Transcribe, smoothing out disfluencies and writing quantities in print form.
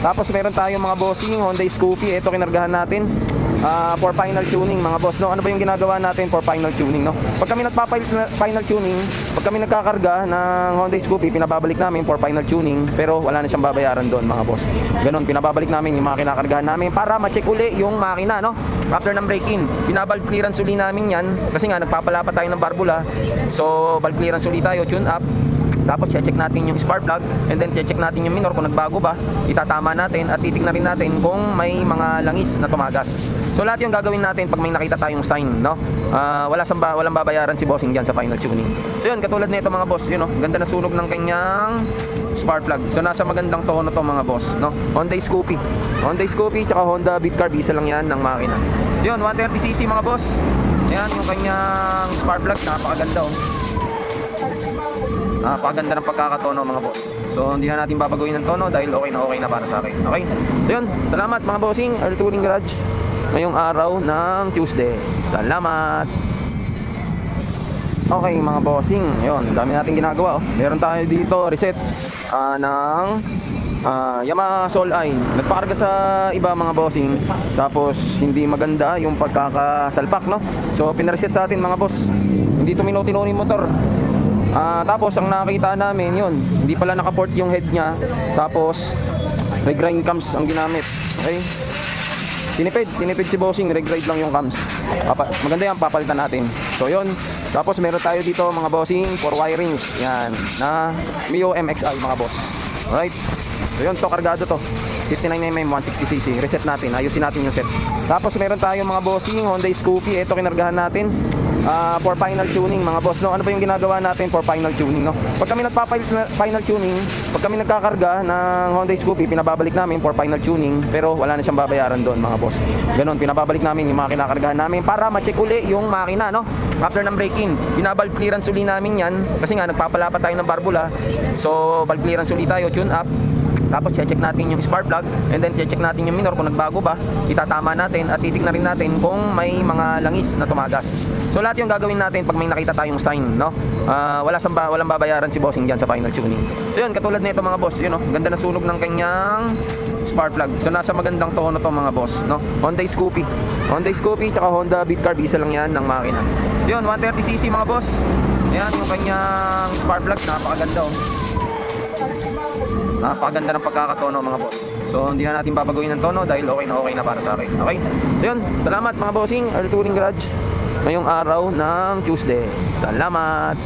Tapos meron tayong mga bossing Honda Scoopy. Ito kinargahan natin for final tuning mga boss, no? Ano ba yung ginagawa natin for final tuning, no? Pag kami final tuning, pag kami nagkakarga ng Honda Scoopy, pinababalik namin for final tuning, pero wala na siyang babayaran doon mga boss. Ganon, pinababalik namin yung mga kinakargahan namin para ma-check uli yung makina, no? After ng break-in, binabalik clearance uli namin yan kasi nga nagpapalapa tayo ng barbula. So valve clearance uli tayo, tune up. Tapos check natin yung spark plug and then check natin yung minor kung nagbago ba, itatama natin at titignan rin natin kung may mga langis na tumagas. So lahat yung gagawin natin pag may nakita tayong sign, no? Walang babayaran si bossing diyan sa final tuning. So yun, katulad nito mga boss, yun, no? Ganda na sunog ng kanyang spark plug. So nasa magandang tono to mga boss, no? Honda Scoopy tsaka Honda Beat Carb, isa lang yan ng makina. So yun, 130cc mga boss. Ayan yung kanyang spark plug, napakaganda, oh. Napakaganda ng pagkakatono mga boss. So hindi na natin babaguhin ng tono dahil okay na para sa akin. Okay? So yun, salamat mga bossing, Earl Tooling Garage ngayong araw ng Tuesday. Salamat. Okay mga bossing, yun, dami natin ginagawa, oh. Meron tayo dito reset ng Yamaha Soul Eye. Nagpakarga sa iba mga bossing, tapos hindi maganda yung pagkakasalpak, no? So pinareset sa atin mga boss. Hindi tumino-tino yung motor. Tapos ang nakita namin yun, hindi pala nakaport yung head niya. Tapos regrind cams ang ginamit. Okay? Tinipid si bossing, regrind lang yung cams. Maganda yan, papalitan natin. So yun. Tapos meron tayo dito mga bossing for wirings. Yan, na Mio MXI mga boss. Alright. So yun, to kargado to 59mm 160cc. Reset natin, ayusin natin yung set. Tapos meron tayo mga bossing Honda Scoopy. Ito kinargahan natin for final tuning mga boss, no? Ano ba yung ginagawa natin for final tuning, no? Pag kami final tuning, pag kami nagkakarga ng Honda Scoopy, pinababalik namin for final tuning, pero wala na siyang babayaran doon mga boss. Ganon, pinababalik namin yung mga kinakargahan namin para ma-check uli yung makina, no? After ng break-in, binavalve clearance uli namin yan kasi nga nagpapalapa tayo ng barbula. So valve clearance uli tayo, tune up. Tapos check natin yung spark plug and then check natin yung minor kung nagbago ba, itatama natin at titignan rin natin kung may mga langis na tumagas. So lahat yung gagawin natin pag may nakita tayong sign, no? Walang babayaran si bossing diyan sa final tuning. So yun, katulad nito mga boss, yun, no? Ganda na sunog ng kanyang spark plug. So nasa magandang tono to mga boss, no? Honda Scoopy tsaka Honda Beat Carb, isa lang yan ng makina. So yun, 130cc mga boss. Ayan yung kanyang spark plug, napakaganda, oh. Napakaganda ng pagkakatono mga boss. So hindi na natin babaguhin ng tono dahil okay na para sa akin. Okay? So yun, salamat mga bossing, Earl Tooling Garage ngayong araw ng Tuesday. Salamat.